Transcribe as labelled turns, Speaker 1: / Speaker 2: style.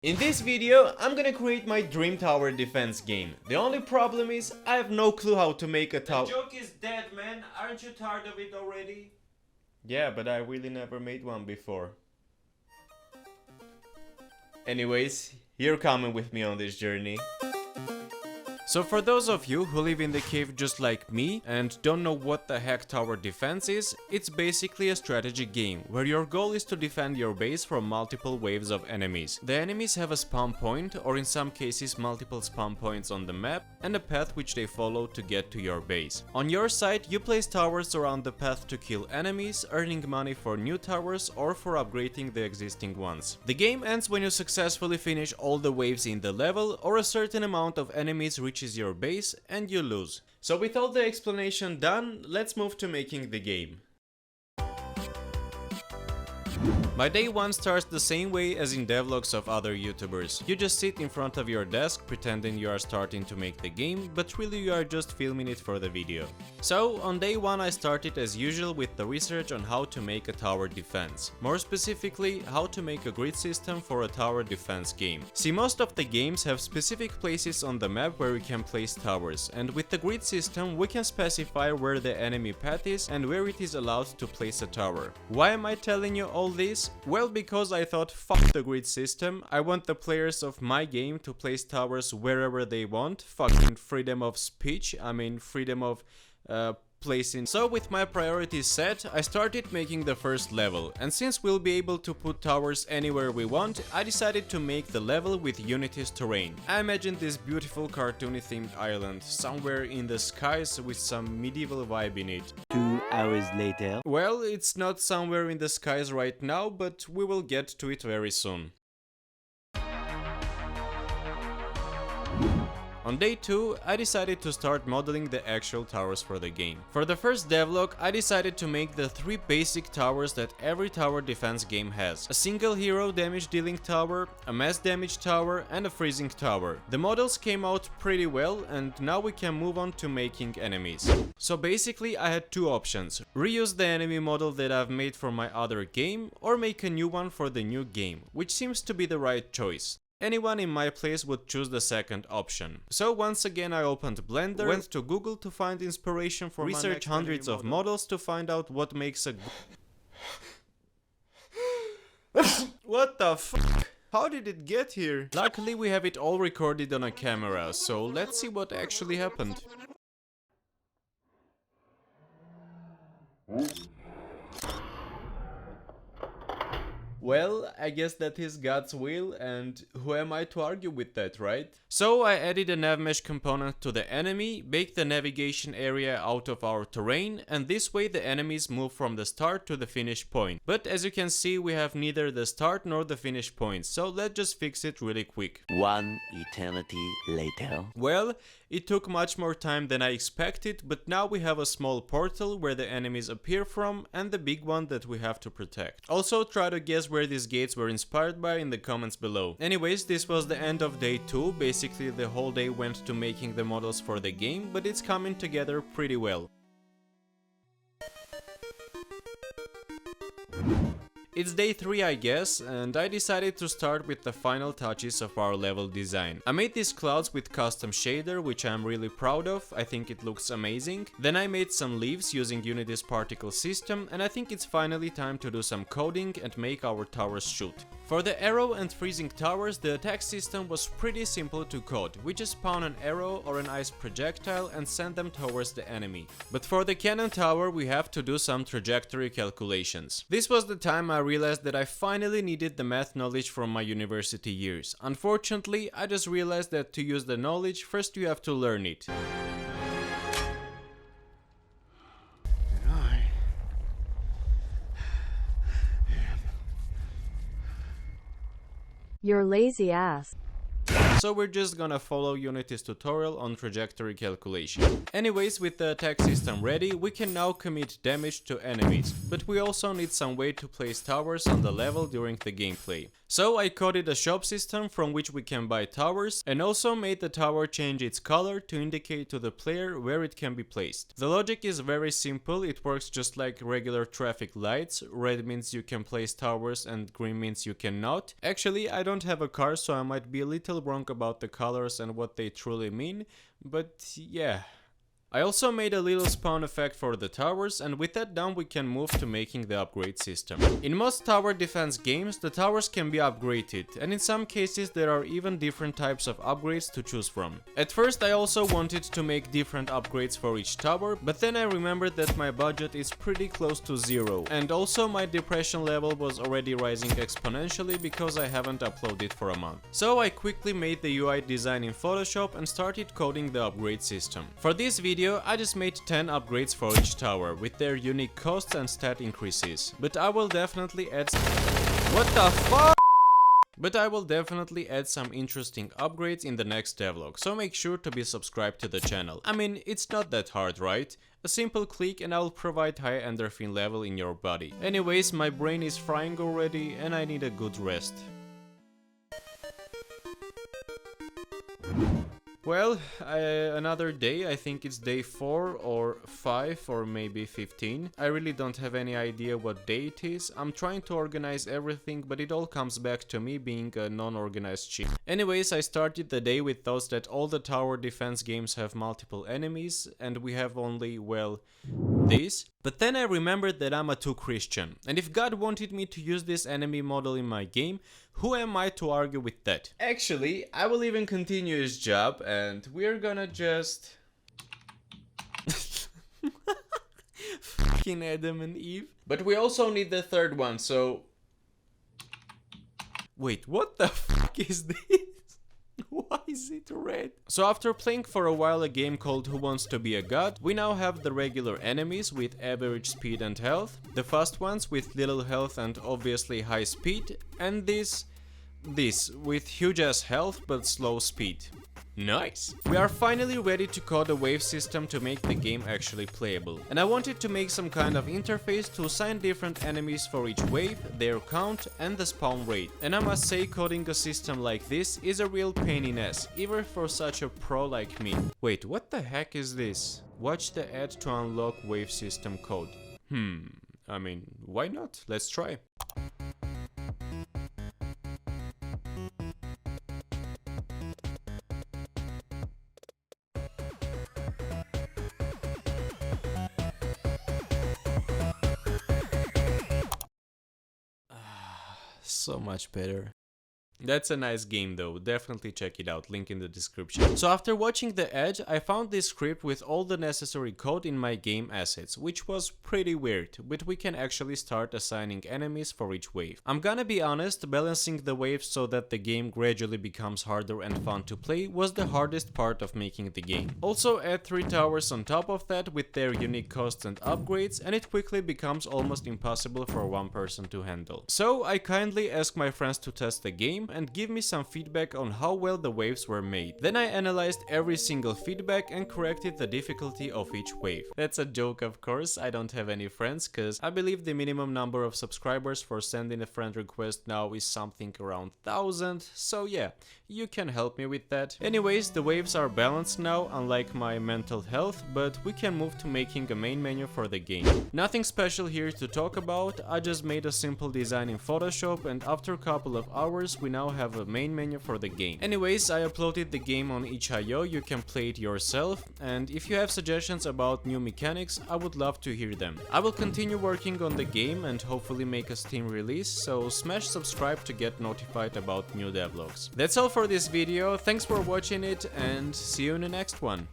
Speaker 1: In this video, I'm gonna create my dream tower defense game. The only problem is, I have no clue how to make a tower.
Speaker 2: The joke is dead, man. Aren't you tired of it already?
Speaker 1: Yeah, but I really never made one before. Anyways, you're coming with me on this journey. So for those of you who live in the cave just like me and don't know what the heck tower defense is, it's basically a strategy game where your goal is to defend your base from multiple waves of enemies. The enemies have a spawn point, or in some cases multiple spawn points on the map, and a path which they follow to get to your base. On your side, you place towers around the path to kill enemies, earning money for new towers or for upgrading the existing ones. The game ends when you successfully finish all the waves in the level, or a certain amount of enemies reaches your base and you lose. So with all the explanation done, let's move to making the game. My day 1 starts the same way as in devlogs of other YouTubers. You just sit in front of your desk pretending you are starting to make the game, but really you are just filming it for the video. So on day 1 I started as usual with the research on how to make a tower defense. More specifically, how to make a grid system for a tower defense game. See, most of the games have specific places on the map where we can place towers, and with the grid system we can specify where the enemy path is and where it is allowed to place a tower. Why am I telling you all this? Well, because I thought, fuck the grid system, I want the players of my game to place towers wherever they want. Fucking freedom of speech, I mean freedom of placing. So with my priorities set, I started making the first level, and since we'll be able to put towers anywhere we want, I decided to make the level with Unity's terrain. I imagined this beautiful cartoony themed island, somewhere in the skies with some medieval vibe in it.
Speaker 3: 2 hours later.
Speaker 1: Well, it's not somewhere in the skies right now, but we will get to it very soon. On day 2, I decided to start modeling the actual towers for the game. For the first devlog, I decided to make the 3 basic towers that every tower defense game has. A single hero damage dealing tower, a mass damage tower, and a freezing tower. The models came out pretty well, and now we can move on to making enemies. So basically I had 2 options: reuse the enemy model that I've made for my other game, or make a new one for the new game, which seems to be the right choice. Anyone in my place would choose the second option. So once again I opened Blender, went to Google to find inspiration for research hundreds of models to find out what makes a What the fuck? How did it get here? Luckily we have it all recorded on a camera, so let's see what actually happened. Well, I guess that is God's will, and who am I to argue with that, right? So I added a nav mesh component to the enemy, baked the navigation area out of our terrain, and this way the enemies move from the start to the finish point. But as you can see, we have neither the start nor the finish point, so let's just fix it really quick.
Speaker 3: 1 eternity later.
Speaker 1: Well, it took much more time than I expected, but now we have a small portal where the enemies appear from, and the big one that we have to protect. Also, try to guess where these gates were inspired by in the comments below. Anyways, this was the end of day 2, basically the whole day went to making the models for the game, but it's coming together pretty well. It's day 3 I guess, and I decided to start with the final touches of our level design. I made these clouds with custom shader, which I'm really proud of, I think it looks amazing. Then I made some leaves using Unity's particle system, and I think it's finally time to do some coding and make our towers shoot. For the arrow and freezing towers, the attack system was pretty simple to code. We just spawn an arrow or an ice projectile and send them towards the enemy. But for the cannon tower we have to do some trajectory calculations. This was the time I realized that I finally needed the math knowledge from my university years. Unfortunately, I just realized that to use the knowledge, first you have to learn it.
Speaker 4: Your lazy ass.
Speaker 1: So we're just gonna follow Unity's tutorial on trajectory calculation. Anyways, with the attack system ready, we can now commit damage to enemies, but we also need some way to place towers on the level during the gameplay. So I coded a shop system from which we can buy towers, and also made the tower change its color to indicate to the player where it can be placed. The logic is very simple, it works just like regular traffic lights. Red means you can place towers and green means you cannot. Actually, I don't have a car, so I might be a little wrong about the colors and what they truly mean, but yeah. I also made a little spawn effect for the towers, and with that done we can move to making the upgrade system. In most tower defense games, the towers can be upgraded, and in some cases there are even different types of upgrades to choose from. At first I also wanted to make different upgrades for each tower, but then I remembered that my budget is pretty close to zero, and also my depression level was already rising exponentially because I haven't uploaded for a month. So I quickly made the UI design in Photoshop and started coding the upgrade system. For this video I just made 10 upgrades for each tower, with their unique costs and stat increases. But I will definitely add some interesting upgrades in the next devlog, so make sure to be subscribed to the channel. I mean, it's not that hard, right? A simple click and I'll provide high endorphin level in your body. Anyways, my brain is frying already and I need a good rest. Well, another day, I think it's day 4 or 5 or maybe 15. I really don't have any idea what day it is. I'm trying to organize everything, but it all comes back to me being a non-organized sheep. Anyways, I started the day with thoughts that all the tower defense games have multiple enemies and we have only, well, this. But then I remembered that I'm a true Christian, and if God wanted me to use this enemy model in my game, who am I to argue with that? Actually, I will even continue his job and we're gonna just... Fucking Adam and Eve. But we also need the third one, so... Wait, what the fuck is this? Why is it red? So after playing for a while a game called Who Wants to Be a God, we now have the regular enemies with average speed and health, the fast ones with little health and obviously high speed, and this with huge ass health but slow speed. Nice! We are finally ready to code a wave system to make the game actually playable. And I wanted to make some kind of interface to assign different enemies for each wave, their count and the spawn rate. And I must say, coding a system like this is a real pain in ass, even for such a pro like me. Wait, what the heck is this? Watch the ad to unlock wave system code. I mean, why not? Let's try. So much better. That's a nice game though, definitely check it out, link in the description. So after watching the ad, I found this script with all the necessary code in my game assets, which was pretty weird, but we can actually start assigning enemies for each wave. I'm gonna be honest, balancing the waves so that the game gradually becomes harder and fun to play was the hardest part of making the game. Also add 3 towers on top of that with their unique costs and upgrades, and it quickly becomes almost impossible for one person to handle. So I kindly asked my friends to test the game and give me some feedback on how well the waves were made. Then I analyzed every single feedback and corrected the difficulty of each wave. That's a joke, of course, I don't have any friends, cause I believe the minimum number of subscribers for sending a friend request now is something around 1000, so yeah, you can help me with that. Anyways, the waves are balanced now, unlike my mental health, but we can move to making a main menu for the game. Nothing special here to talk about, I just made a simple design in Photoshop, and after a couple of hours we now have a main menu for the game. Anyways, I uploaded the game on itch.io, you can play it yourself, and if you have suggestions about new mechanics, I would love to hear them. I will continue working on the game and hopefully make a Steam release, so smash subscribe to get notified about new devlogs. That's all for this video, thanks for watching it and see you in the next one.